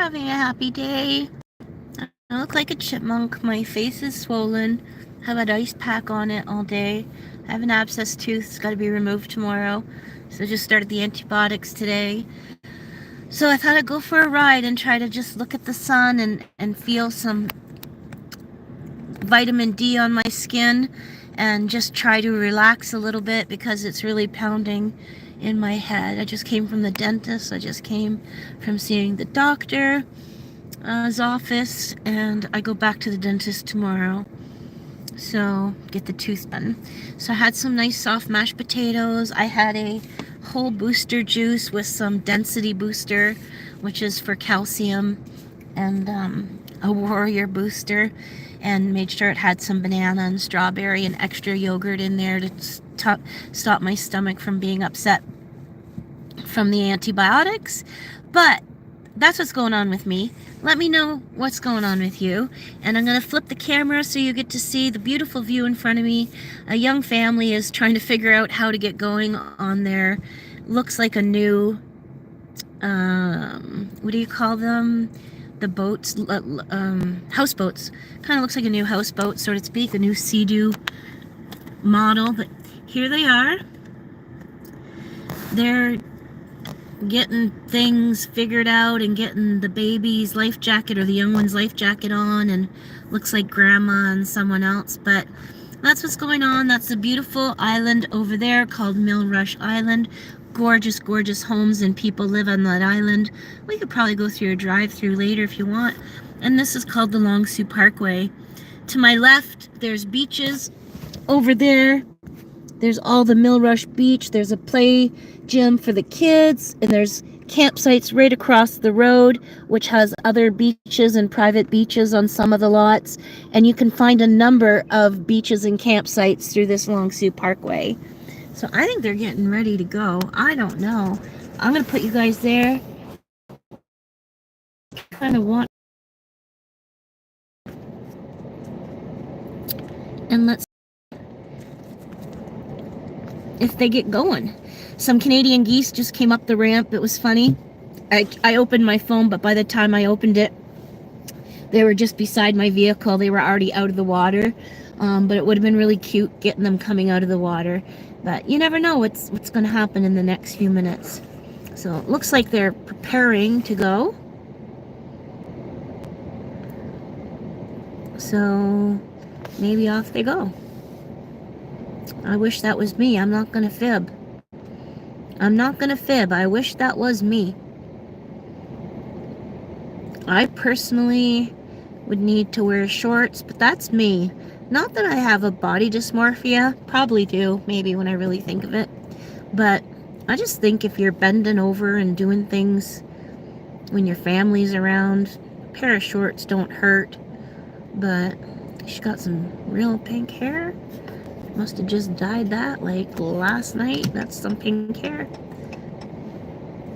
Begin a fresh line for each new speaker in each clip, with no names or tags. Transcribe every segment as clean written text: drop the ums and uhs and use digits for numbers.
having a happy day. I look like a chipmunk. My face is swollen. Have an ice pack on it all day. I have an abscess tooth. It's got to be removed tomorrow. So I just started the antibiotics today. So I thought I'd go for a ride and try to just look at the sun and feel some vitamin D on my skin and just try to relax a little bit because it's really pounding in my head. I just came from the dentist. I just came from seeing the doctor's office, and I go back to the dentist tomorrow. So get the tooth done. So I had some nice soft mashed potatoes. I had a whole booster juice with some density booster, which is for calcium, and a warrior booster, and made sure it had some banana and strawberry and extra yogurt in there to stop my stomach from being upset from the antibiotics. But that's what's going on with me. Let me know what's going on with you. And I'm going to flip the camera so you get to see the beautiful view in front of me. A young family is trying to figure out how to get going on their, looks like a new, what do you call them? The boats, houseboats. Kind of looks like a new houseboat, so to speak, a new Sea-Doo model. But here they are. They're getting things figured out and getting the baby's life jacket or the young one's life jacket on, and looks like grandma and someone else. But that's what's going on. That's a beautiful island over there called Millrush Island. Gorgeous, gorgeous homes and people live on that island. We could probably go through a drive-through later if you want. And this is called the Long Sault Parkway. To my left, there's beaches. Over there, there's all the Millrush Beach. There's a play gym for the kids, and there's campsites right across the road, which has other beaches and private beaches on some of the lots. And you can find a number of beaches and campsites through this Long Sault Parkway. So I think they're getting ready to go. I don't know. I'm going to put you guys there. Kind of want. And let's if they get going. Some Canadian geese just came up the ramp. It was funny. I opened my phone, but by the time I opened it, they were just beside my vehicle. They were already out of the water. But it would have been really cute getting them coming out of the water. But you never know what's going to happen in the next few minutes. So it looks like they're preparing to go. So maybe off they go. I wish that was me. I'm not going to fib. I'm not going to fib. I wish that was me. I personally would need to wear shorts, but that's me. Not that I have a body dysmorphia. Probably do, maybe, when I really think of it. But I just think if you're bending over and doing things when your family's around, a pair of shorts don't hurt. But she's got some real pink hair. Must have just dyed that like last night. That's some pink hair.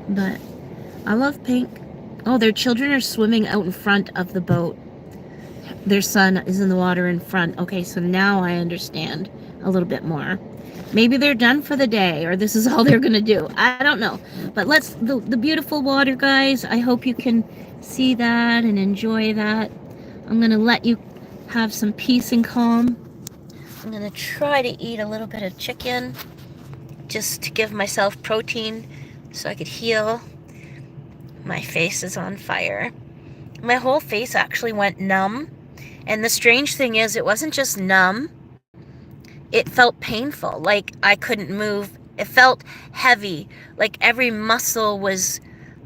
But I love pink. Oh, their children are swimming out in front of the boat. Their son is in the water in front. Okay, so now I understand a little bit more. Maybe they're done for the day, or this is all they're going to do. I don't know. But the beautiful water, guys. I hope you can see that and enjoy that. I'm going to let you have some peace and calm. I'm going to try to eat a little bit of chicken just to give myself protein so I could heal. My face is on fire. My whole face actually went numb. And the strange thing is, it wasn't just numb. It felt painful, like I couldn't move. It felt heavy, like every muscle was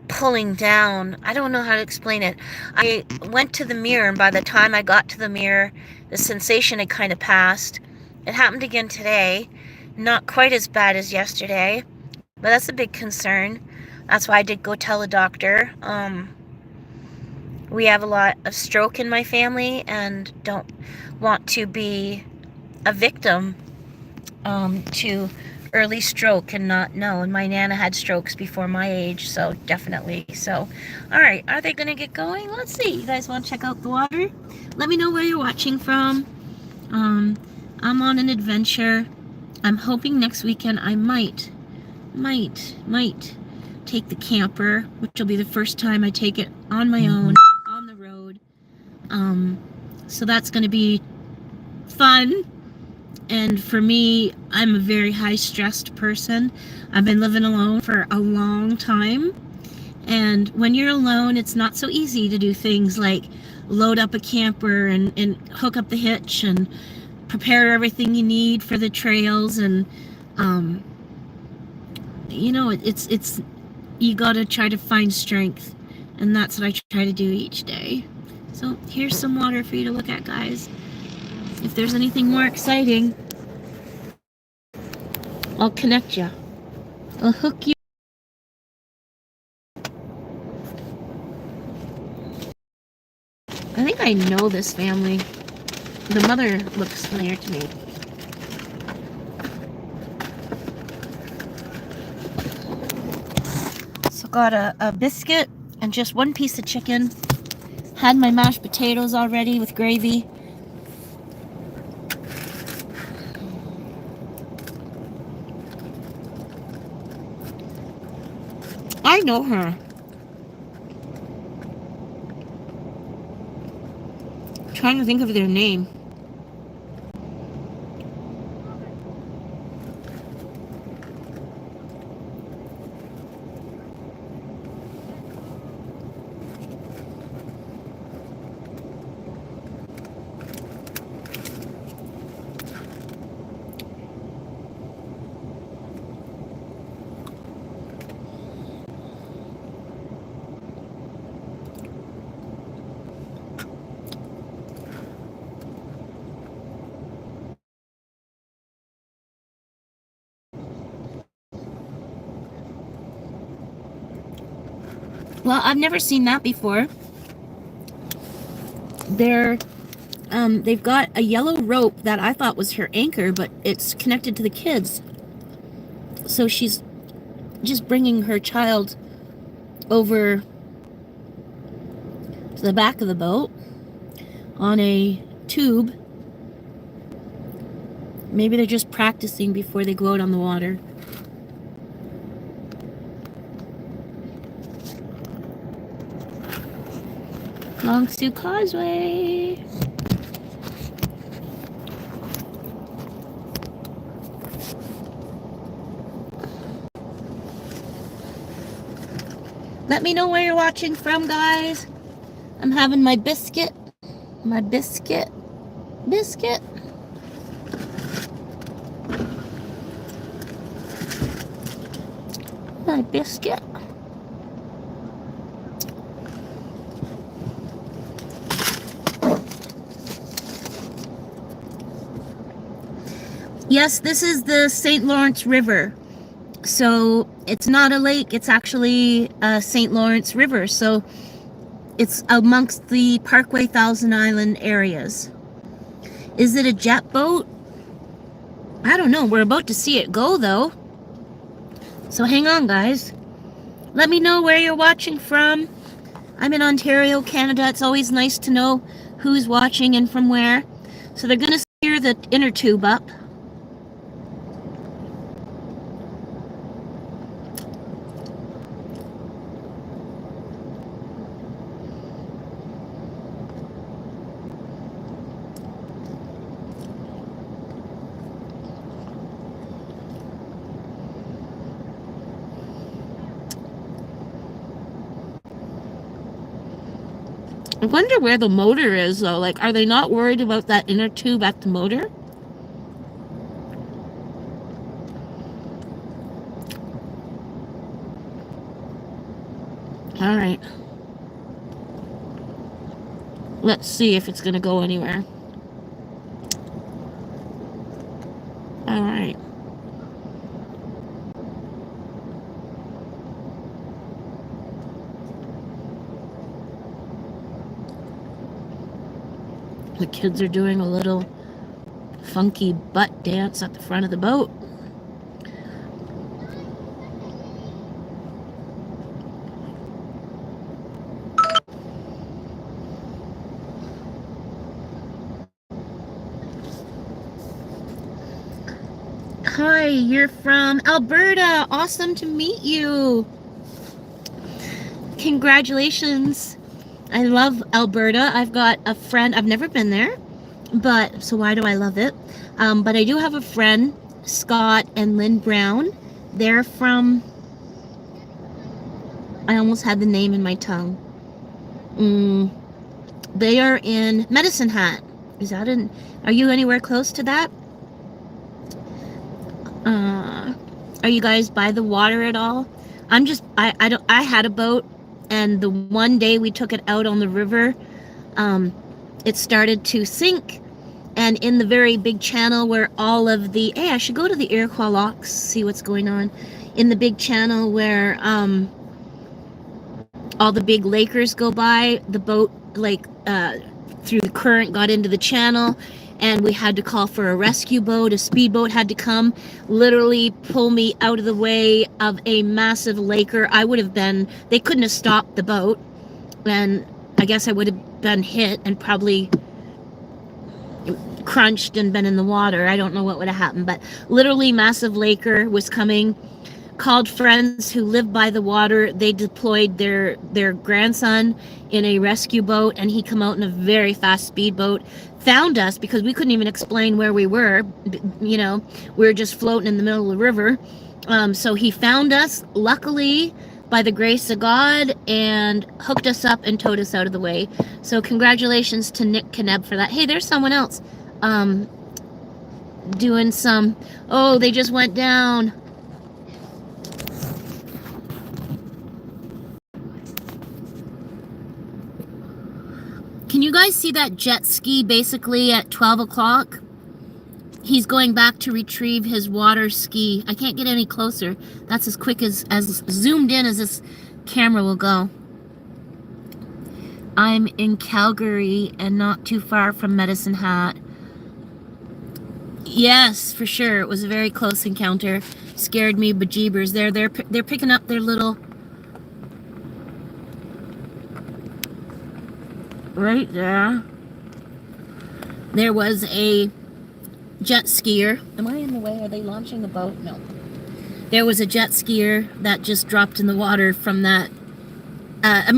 pulling down. I don't know how to explain it. I went to the mirror, and by the time I got to the mirror, the sensation had kind of passed. It happened again today. Not quite as bad as yesterday, but that's a big concern. That's why I did go tell a doctor. We have a lot of stroke in my family and don't want to be a victim to early stroke and not know. And my Nana had strokes before my age, so definitely. So, all right, are they going to get going? Let's see. You guys want to check out the water? Let me know where you're watching from. I'm on an adventure. I'm hoping next weekend I might take the camper, which will be the first time I take it on my own, on the road. So that's going to be fun. And for me, I'm a very high-stressed person. I've been living alone for a long time. And when you're alone, it's not so easy to do things like load up a camper and hook up the hitch and prepare everything you need for the trails. And, you know, it's you gotta try to find strength. And that's what I try to do each day. So here's some water for you to look at, guys. If there's anything more exciting, I'll connect you. I'll hook you. I think I know this family. The mother looks familiar to me. So got a biscuit and just one piece of chicken. Had my mashed potatoes already with gravy. I know her. I'm trying to think of their name. Well, I've never seen that before. They've got a yellow rope that I thought was her anchor, but it's connected to the kids. So she's just bringing her child over to the back of the boat on a tube. Maybe they're just practicing before they go out on the water. Long Sioux Causeway. Let me know where you're watching from, guys. I'm having my biscuit. My biscuit. Biscuit. My biscuit. Yes, this is the St. Lawrence River. So it's not a lake, it's actually a St. Lawrence River. So it's amongst the Parkway Thousand Island areas. Is it a jet boat? I don't know. We're about to see it go, though. So hang on, guys. Let me know where you're watching from. I'm in Ontario, Canada. It's always nice to know who's watching and from where. So they're going to steer the inner tube up. I wonder where the motor is, though. Like, are they not worried about that inner tube at the motor? All right. Let's see if it's going to go anywhere. All right. The kids are doing a little funky butt dance at the front of the boat. Hi, you're from Alberta. Awesome to meet you. congratulations. I love Alberta. I've got a friend, I've never been there, but so why do I love it? But I do have a friend, Scott and Lynn Brown. They're from, I almost had the name in my tongue. They are in Medicine Hat. Is that in, are you anywhere close to that? Are you guys by the water at all? I had a boat, and the one day we took it out on the river, it started to sink, and in the very big channel where all of the, hey, I should go to the Iroquois locks, see what's going on. In the big channel where all the big lakers go by, the boat, like, through the current got into the channel, and we had to call for a rescue boat. A speedboat had to come, literally pull me out of the way of a massive laker. I would have been, they couldn't have stopped the boat, and I guess I would have been hit and probably crunched and been in the water. I don't know what would have happened, but literally massive laker was coming. Called friends who lived by the water. They deployed their grandson in a rescue boat, and he come out in a very fast speedboat, found us because we couldn't even explain where we were. You know, we were just floating in the middle of the river. So he found us, luckily, by the grace of God, and hooked us up and towed us out of the way. So congratulations to Nick Kneb for that. Hey, there's someone else doing some, oh, they just went down. Can you guys see that jet ski basically at 12 o'clock? He's going back to retrieve his water ski. I can't get any closer. That's as quick as zoomed in as this camera will go. I'm in Calgary and not too far from Medicine Hat. Yes, for sure. It was a very close encounter. Scared me bejeebers. They're picking up their little... Right there. There was a jet skier. Am I in the way? Are they launching a boat? No. There was a jet skier that just dropped in the water from that. How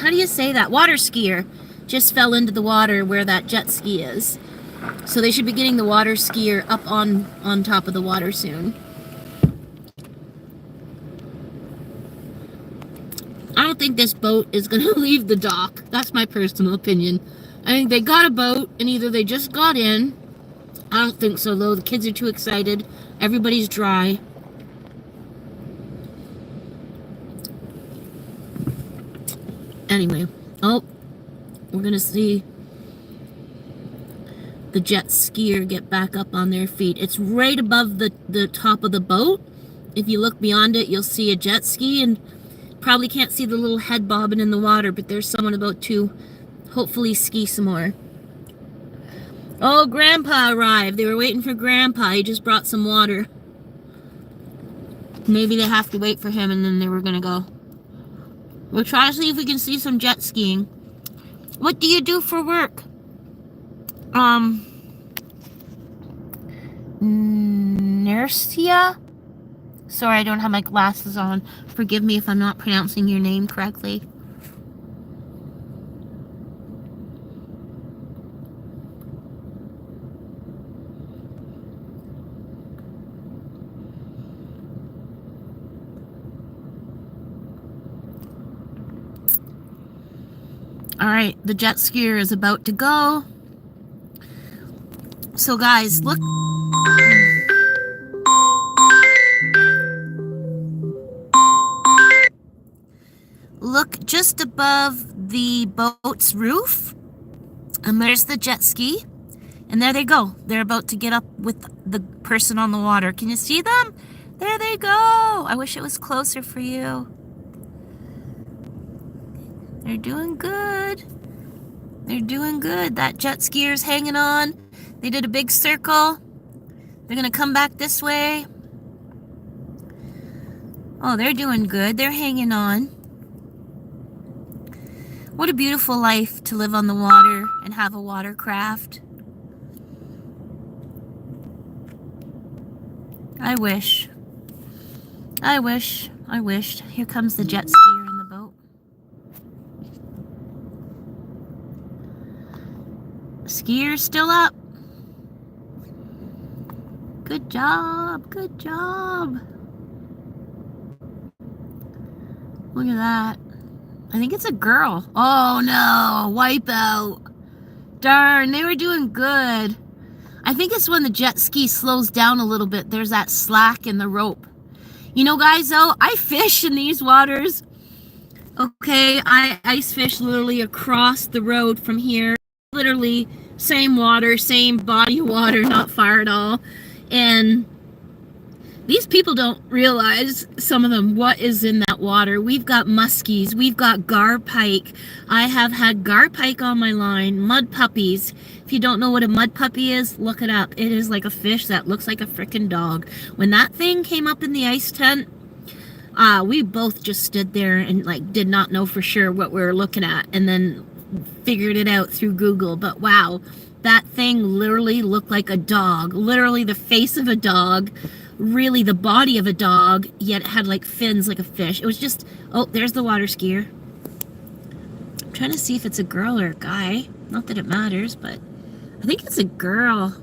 do you say that? Water skier just fell into the water where that jet ski is. So they should be getting the water skier up on top of the water soon. I don't think this boat is going to leave the dock. That's my personal opinion. I think they got a boat, and either they just got in. I don't think so, though. The kids are too excited. Everybody's dry. Anyway. Oh, we're going to see the jet skier get back up on their feet. It's right above the top of the boat. If you look beyond it, you'll see a jet ski, and probably can't see the little head bobbing in the water, but there's someone about to hopefully ski some more. Oh, Grandpa arrived. They were waiting for Grandpa. He just brought some water. Maybe they have to wait for him, and then they were going to go. We'll try to see if we can see some jet skiing. What do you do for work? Nercia? Sorry, I don't have my glasses on. Forgive me if I'm not pronouncing your name correctly. All right, the jet skier is about to go. So guys, look. Look just above the boat's roof, and there's the jet ski, and there they go. They're about to get up with the person on the water. Can you see them? There they go. I wish it was closer for you. They're doing good. They're doing good. That jet skier's hanging on. They did a big circle. They're gonna come back this way. Oh, they're doing good. They're hanging on. What a beautiful life to live on the water and have a watercraft. I wish. Here comes the jet skier. Skier's still up. Good job. Good job. Look at that. I think it's a girl. Oh no, wipeout. Darn, they were doing good. I think it's when the jet ski slows down a little bit. There's that slack in the rope. You know, guys, though, I fish in these waters. Okay, I ice fish literally across the road from here. Literally, same water, same body of water, not far at all. And these people don't realize, some of them, what is in that water. We've got muskies, we've got gar pike. I have had gar pike on my line, mud puppies. If you don't know what a mud puppy is, look it up. It is like a fish that looks like a frickin' dog. When that thing came up in the ice tent, we both just stood there and like did not know for sure what we were looking at, and then figured it out through Google. But wow, that thing literally looked like a dog. Literally the face of a dog. Really the body of a dog, yet it had like fins like a fish. It was just, oh, there's the water skier. I'm trying to see if it's a girl or a guy. Not that it matters, but I think it's a girl.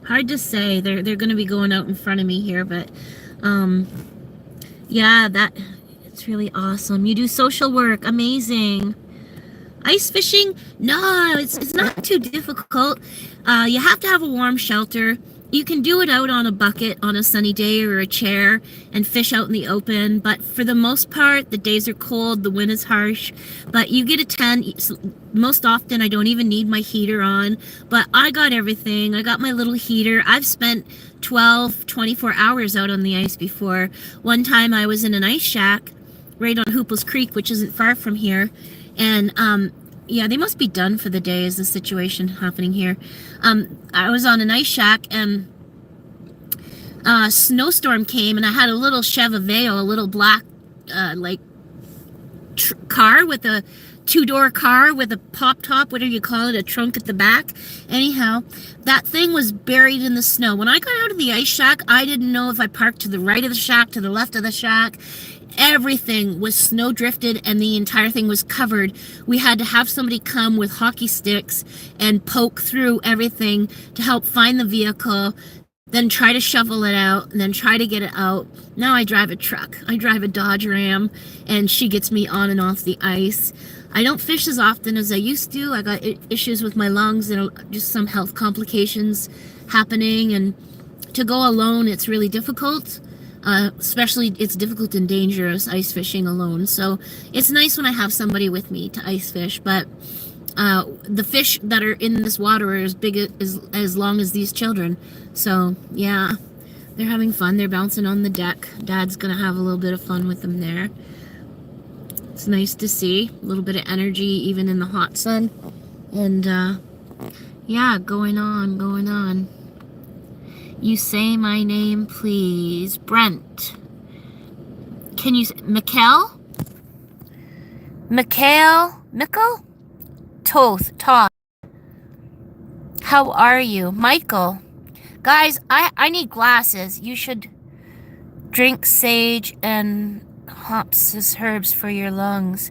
Hard to say. They're going to be going out in front of me here, but yeah, it's really awesome. You do social work. Amazing. Ice fishing? No, it's not too difficult. You have to have a warm shelter. You can do it out on a bucket on a sunny day or a chair and fish out in the open, but for the most part, the days are cold, the wind is harsh, but you get a tent. Most often, I don't even need my heater on, but I got everything. I got my little heater. I've spent 12, 24 hours out on the ice before. One time I was in an ice shack right on Hooples Creek, which isn't far from here, and yeah, they must be done for the day is the situation happening here. I was on an ice shack and a snowstorm came, and I had a little Chevrolet, a little black car with a two-door car with a pop top, whatever you call it, a trunk at the back. Anyhow, that thing was buried in the snow. When I got out of the ice shack, I didn't know if I parked to the right of the shack, to the left of the shack. Everything was snow drifted and the entire thing was covered. We had to have somebody come with hockey sticks and poke through everything to help find the vehicle, then try to shovel it out, and then try to get it out. Now I drive a truck. I drive a Dodge Ram, and she gets me on and off the ice. I don't fish as often as I used to. I got issues with my lungs and just some health complications happening, and to go alone, it's really difficult. Especially it's difficult and dangerous ice fishing alone. So it's nice when I have somebody with me to ice fish, but the fish that are in this water are as big as long as these children. So yeah, they're having fun. They're bouncing on the deck. Dad's gonna have a little bit of fun with them there. It's nice to see a little bit of energy even in the hot sun. And yeah, going on. You say my name, please. Brent. Can you say Mikkel? Mikkel? Toth. How are you? Michael. Guys, I need glasses. You should drink sage and hops as herbs for your lungs.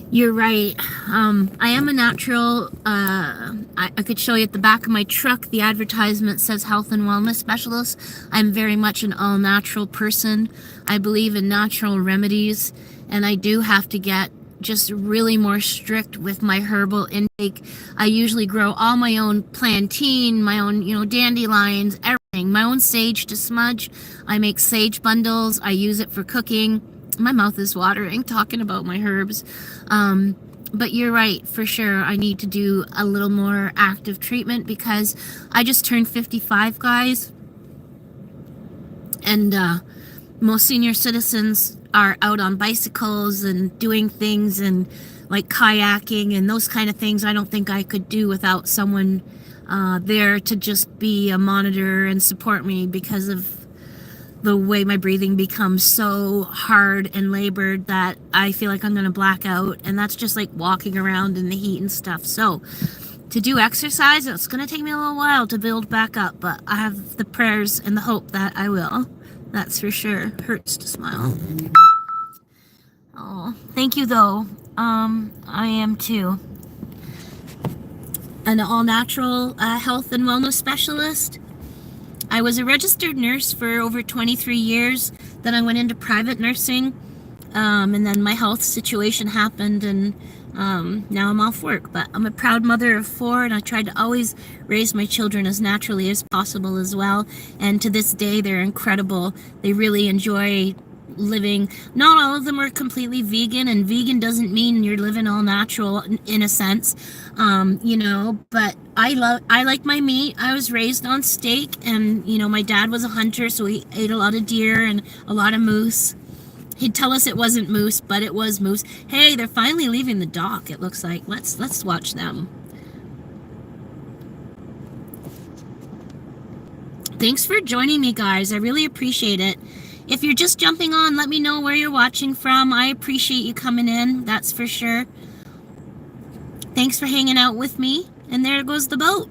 You're right. I am a natural. I could show you at the back of my truck. The advertisement says health and wellness specialist. I'm very much an all-natural person. I believe in natural remedies, and I do have to get just really more strict with my herbal intake. I usually grow all my own plantain, my own, dandelions, everything. My own sage to smudge. I make sage bundles. I use it for cooking. My mouth is watering talking about my herbs. But you're right, for sure. I need to do a little more active treatment because I just turned 55, guys. And most senior citizens are out on bicycles and doing things and like kayaking and those kind of things. I don't think I could do without someone there to just be a monitor and support me because of the way my breathing becomes so hard and labored that I feel like I'm going to black out, and that's just like walking around in the heat and stuff. So to do exercise, it's going to take me a little while to build back up, but I have the prayers and the hope that I will. That's for sure. Hurts to smile. Oh, thank you though. I am too. an all-natural health and wellness specialist. I was a registered nurse for over 23 years. Then I went into private nursing, and then my health situation happened, and now I'm off work. But I'm a proud mother of 4, and I tried to always raise my children as naturally as possible as well. And to this day, they're incredible. They really enjoy living. Not all of them are completely vegan, and vegan doesn't mean you're living all natural in a sense, you know, but I like my meat. I was raised on steak, and you know, my dad was a hunter, so he ate a lot of deer and a lot of moose. He'd tell us it wasn't moose, but it was moose. Hey, they're finally leaving the dock, it looks like. Let's watch them. Thanks for joining me, guys. I really appreciate it. If you're just jumping on, let me know where you're watching from. I appreciate you coming in, that's for sure. Thanks for hanging out with me. And there goes the boat.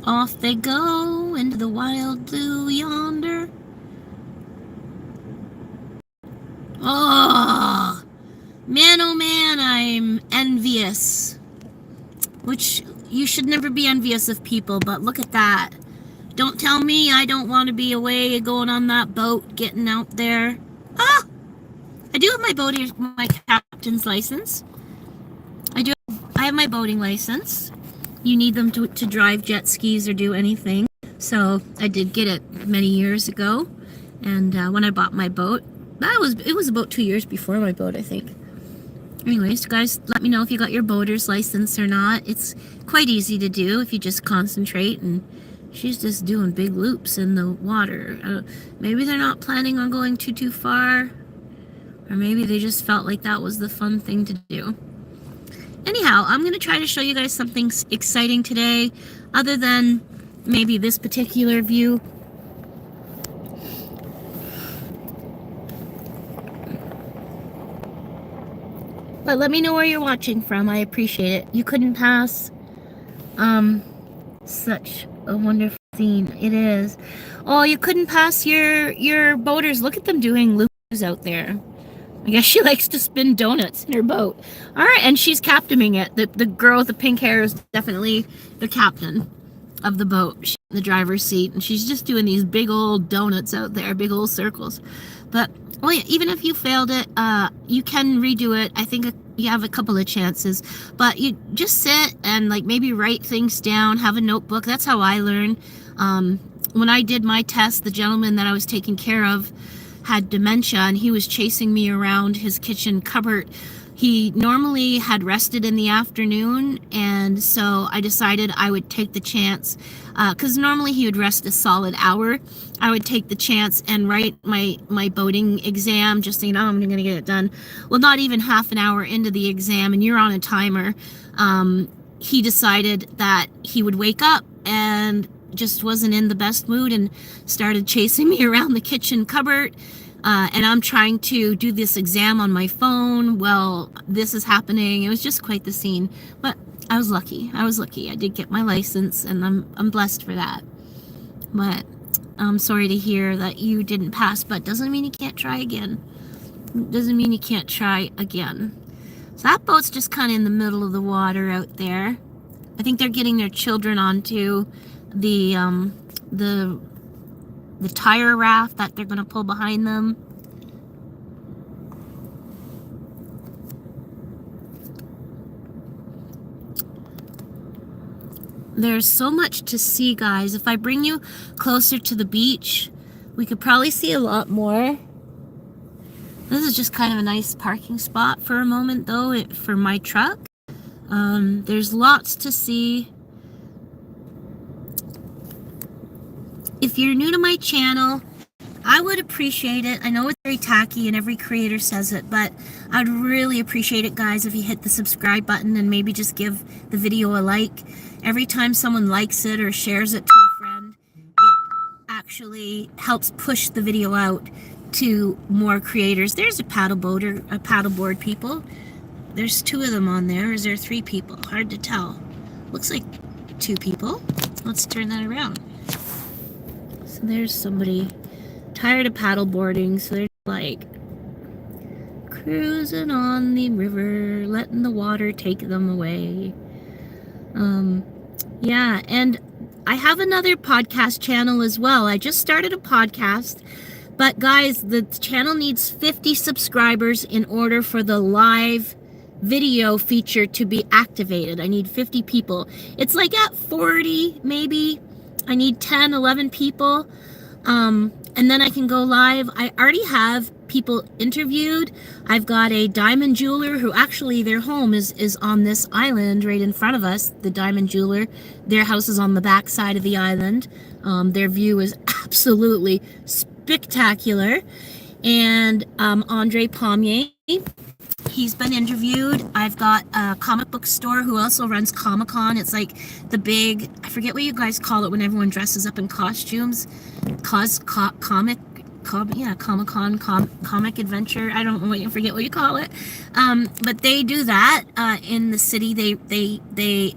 Off they go into the wild blue yonder. Oh man, I'm envious. Which, you should never be envious of people, but look at that. Don't tell me I don't want to be away going on that boat, getting out there. Ah! I do have my captain's license. I have my boating license. You need them to drive jet skis or do anything. So I did get it many years ago. And when I bought my boat, it was about 2 years before my boat, I think. Anyways, guys, let me know if you got your boater's license or not. It's quite easy to do if you just concentrate. And she's just doing big loops in the water. Maybe they're not planning on going too far. Or maybe they just felt like that was the fun thing to do. Anyhow, I'm going to try to show you guys something exciting today, other than maybe this particular view. But let me know where you're watching from. I appreciate it. You couldn't pass such a wonderful scene. It is. Oh, you couldn't pass your boaters. Look at them doing loops out there. I guess she likes to spin donuts in her boat. All right, and she's captaining it. The girl with the pink hair is definitely the captain of the boat. She's in the driver's seat, and she's just doing these big old donuts out there, big old circles. But well, yeah, even if you failed it, you can redo it. I think you have a couple of chances. But you just sit and like maybe write things down, have a notebook. That's how I learn. When I did my test, the gentleman that I was taking care of had dementia, and he was chasing me around his kitchen cupboard. He normally had rested in the afternoon, and so I decided I would take the chance, because normally he would rest a solid hour. I would take the chance and write my boating exam, just saying, oh, I'm going to get it done. Well, not even half an hour into the exam, and you're on a timer, he decided that he would wake up and just wasn't in the best mood and started chasing me around the kitchen cupboard. And I'm trying to do this exam on my phone. Well, this is happening. It was just quite the scene. But I was lucky. I did get my license, and I'm blessed for that. But I'm sorry to hear that you didn't pass, but doesn't mean you can't try again. Doesn't mean you can't try again. So that boat's just kind of in the middle of the water out there. I think they're getting their children onto the tire raft that they're going to pull behind them. There's so much to see, guys. If I bring you closer to the beach, we could probably see a lot more. This is just kind of a nice parking spot for a moment, though, for my truck. There's lots to see. If you're new to my channel, I would appreciate it. I know it's very tacky and every creator says it, but I'd really appreciate it, guys, if you hit the subscribe button and maybe just give the video a like. Every time someone likes it or shares it to a friend, it actually helps push the video out to more creators. There's a paddleboard people. There's 2 of them on there. Is there 3 people? Hard to tell. Looks like 2 people. Let's turn that around. So there's somebody tired of paddleboarding, so they're like cruising on the river, letting the water take them away. Yeah, and I have another podcast channel as well. I just started a podcast, but guys, the channel needs 50 subscribers in order for the live video feature to be activated. I need 50 people. It's like at 40, maybe. I need 10, 11 people. And then I can go live. I already have people interviewed. I've got a diamond jeweler who actually their home is on this island right in front of us. The diamond jeweler, their house is on the back side of the island. Their view is absolutely spectacular. And Andre Pommier, he's been interviewed. I've got a comic book store who also runs Comic-Con. It's like the big, I forget what you guys call it when everyone dresses up in costumes. Comic-Con, comic adventure. I don't know, I forget what you call it. But they do that in the city. They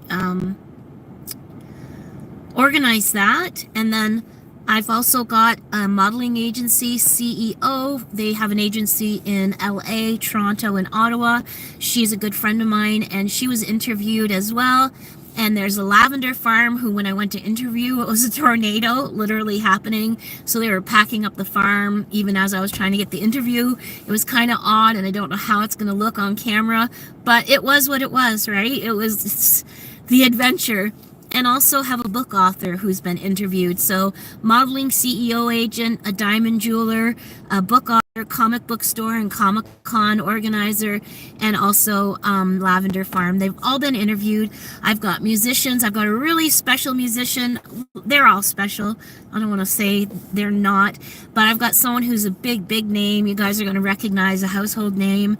organize that. And then I've also got a modeling agency, CEO. They have an agency in LA, Toronto, and Ottawa. She's a good friend of mine, and she was interviewed as well. And there's a lavender farm who, when I went to interview, it was a tornado literally happening. So they were packing up the farm even as I was trying to get the interview. It was kind of odd, and I don't know how it's going to look on camera, but it was what it was, right? It's the adventure. And also have a book author who's been interviewed. So modeling CEO agent, a diamond jeweler, a book author, comic book store and Comic-Con organizer, and also Lavender Farm. They've all been interviewed. I've got musicians. I've got a really special musician. They're all special. I don't want to say they're not, but I've got someone who's a big name. You guys are going to recognize, a household name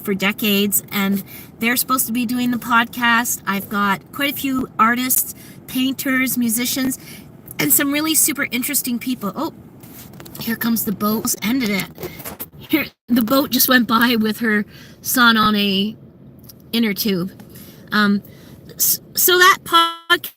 for decades, and they're supposed to be doing the podcast. I've got quite a few artists, painters, musicians, and some really super interesting people. Oh, here comes the boat. Ended it. Here, the boat just went by with her son on a inner tube. So that podcast,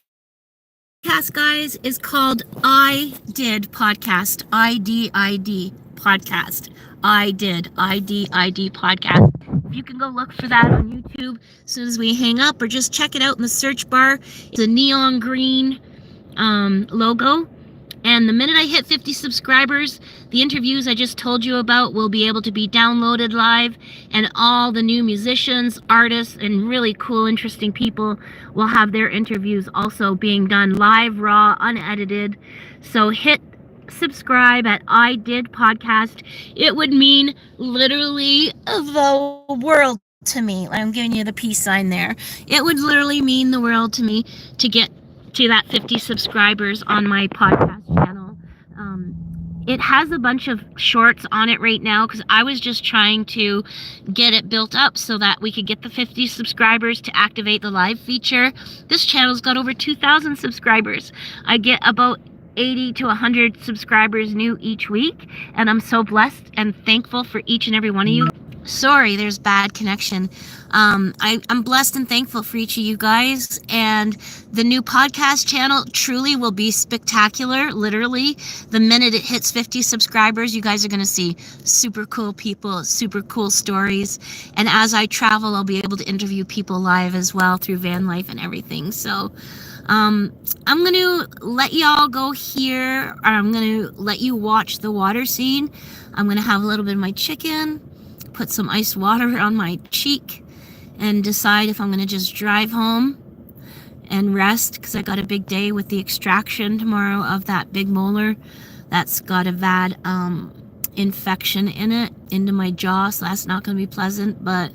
guys, is called I Did Podcast. I-D-I-D podcast. I Did podcast. If you can go look for that on YouTube as soon as we hang up, or just check it out in the search bar. It's a neon green logo. And the minute I hit 50 subscribers, the interviews I just told you about will be able to be downloaded live, and all the new musicians, artists, and really cool, interesting people will have their interviews also being done live, raw, unedited. So hit subscribe at I Did Podcast. It would mean literally the world to me. I'm giving you the peace sign there. It would literally mean the world to me to get to that 50 subscribers on my podcast channel. It has a bunch of shorts on it right now because I was just trying to get it built up so that we could get the 50 subscribers to activate the live feature. This channel's got over 2,000 subscribers. I get about 80 to 100 subscribers new each week, and I'm so blessed and thankful for each and every one of you. Sorry, there's bad connection. I'm blessed and thankful for each of you guys, and the new podcast channel truly will be spectacular. Literally, the minute it hits 50 subscribers, you guys are going to see super cool people, super cool stories, and as I travel, I'll be able to interview people live as well through van life and everything. So I'm going to let y'all go here, or I'm going to let you watch the water scene. I'm going to have a little bit of my chicken, put some ice water on my cheek, and decide if I'm going to just drive home and rest, because I got a big day with the extraction tomorrow of that big molar that's got a bad infection in it into my jaw, so that's not going to be pleasant. But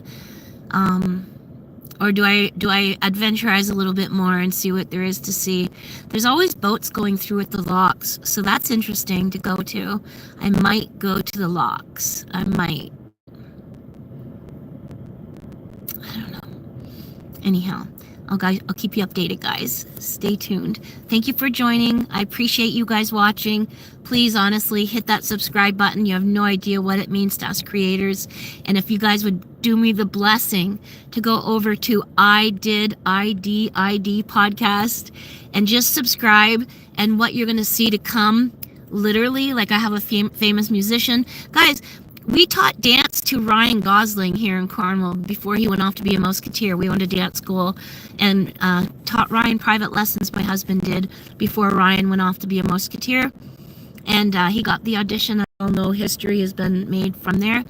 or do I adventurize a little bit more and see what there is to see? There's always boats going through at the locks, so that's interesting to go to. I might go to the locks. I might. I don't know. Anyhow, I'll keep you updated, guys. Stay tuned. Thank you for joining. I appreciate you guys watching. Please, honestly, hit that subscribe button. You have no idea what it means to us creators. And if you guys would do me the blessing to go over to I Did podcast and just subscribe, and what you're going to see to come, literally, like I have a famous musician. Guys, We taught dance to Ryan Gosling here in Cornwall before he went off to be a Musketeer. We went to dance school and taught Ryan private lessons. My husband did before Ryan went off to be a Musketeer. And he got the audition. I don't know, history has been made from there.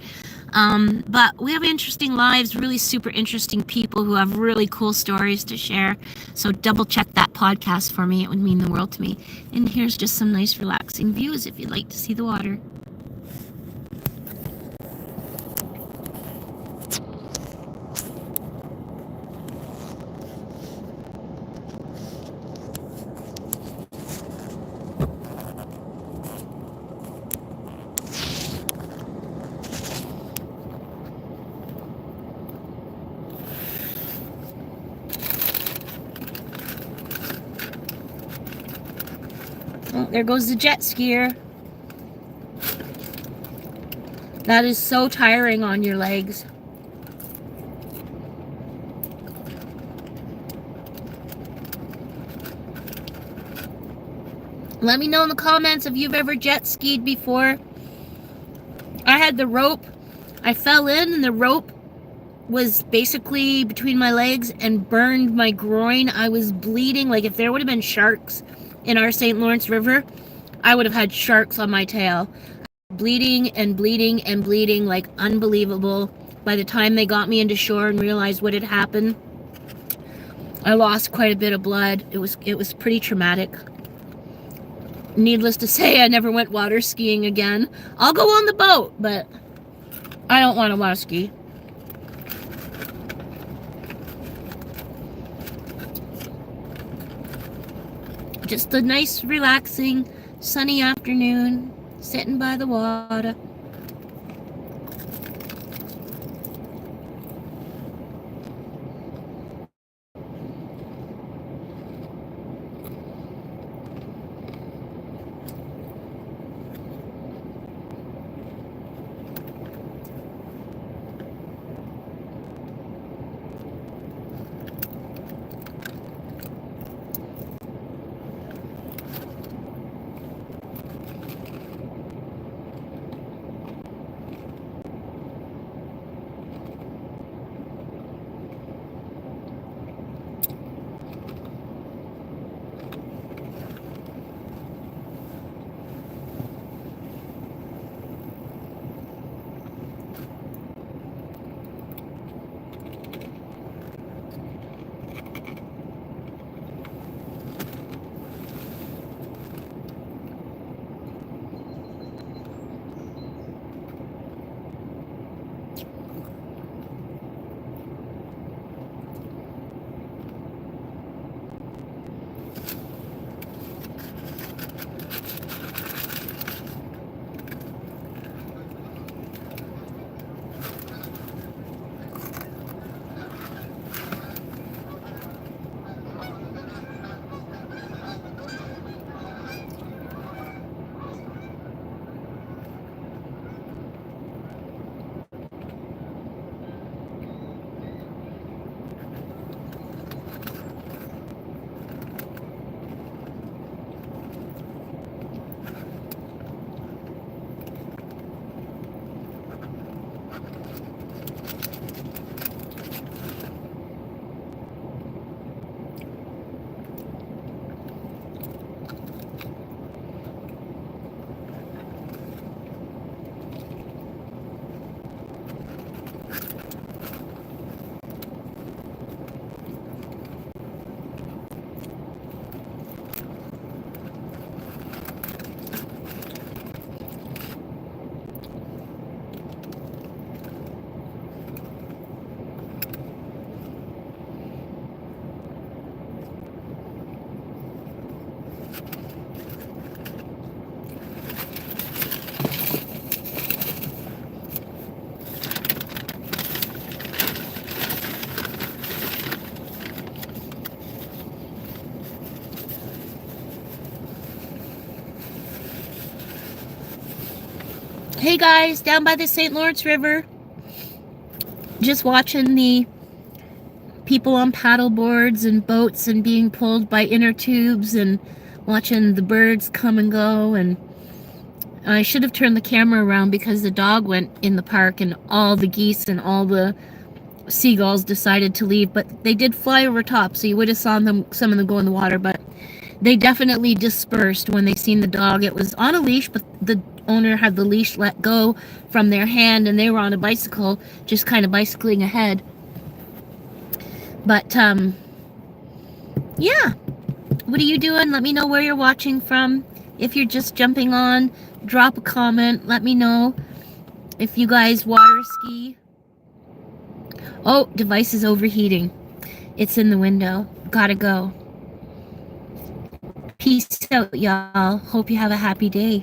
But we have interesting lives, really super interesting people who have really cool stories to share. So double check that podcast for me. It would mean the world to me. And here's just some nice relaxing views if you'd like to see the water. Oh, there goes the jet skier. That is so tiring on your legs. Let me know in the comments if you've ever jet skied before. I had the rope. I fell in and the rope was basically between my legs and burned my groin. I was bleeding. Like if there would have been sharks in our St. Lawrence River, I would have had sharks on my tail. Bleeding and bleeding and bleeding like unbelievable. By the time they got me into shore and realized what had happened, I lost quite a bit of blood. It was pretty traumatic. Needless to say, I never went water skiing again. I'll go on the boat, but I don't want to water ski. Just a nice, relaxing, sunny afternoon, sitting by the water. Hey guys, down by the St. Lawrence River, just watching the people on paddle boards and boats and being pulled by inner tubes and watching the birds come and go and I should have turned the camera around because the dog went in the park and all the geese and all the seagulls decided to leave, but they did fly over top, so you would have saw them, some of them go in the water, but they definitely dispersed when they seen the dog. It was on a leash, but the owner had the leash let go from their hand, and they were on a bicycle, just kind of bicycling ahead. But, yeah. What are you doing? Let me know where you're watching from. If you're just jumping on, drop a comment. Let me know if you guys water ski. Oh, device is overheating. It's in the window. Gotta go. Peace out, y'all. Hope you have a happy day.